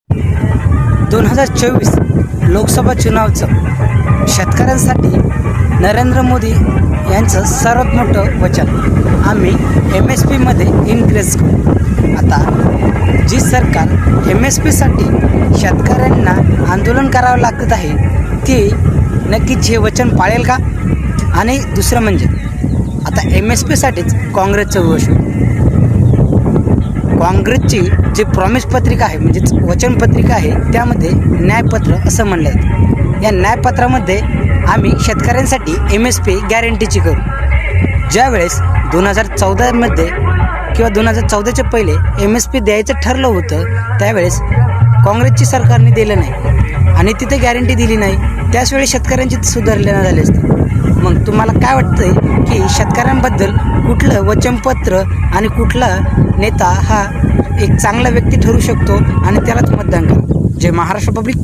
2024 लोकसभा चुनावचं शेतकऱ्यांसाठी नरेंद्र मोदी यांचं सर्वात मोठं वचन, आम्ही MSPमध्ये इन्क्रीज करू. आता जी सरकार MSPसाठी शेतकऱ्यांना आंदोलन करावं लागत आहे ती नक्कीच हे वचन पाळेल का? आणि दुसरं म्हणजे आता MSPसाठीच काँग्रेसचं वश. काँग्रेसची जी प्रॉमिस पत्रिका आहे म्हणजेच वचनपत्रिका आहे त्यामध्ये न्यायपत्र असं म्हणलं आहे. या न्यायपत्रामध्ये आम्ही शेतकऱ्यांसाठी MSP गॅरंटीची करू. ज्यावेळेस 2014मध्ये किंवा 2014च्या पहिले MSP द्यायचं ठरलं होतं त्यावेळेस काँग्रेसची सरकारने दिलं नाही आणि तिथे गॅरंटी दिली नाही. त्याच वेळी शेतकऱ्यांची सुधारणा झाली असते. मग तुम्हाला काय वाटतंय की शेतकऱ्यांबद्दल कुठलं वचनपत्र आणि कुठला नेता हा एक चांगला व्यक्ती ठरू शकतो आणि त्यालाच मतदान करा? जय महाराष्ट्र पब्लिक.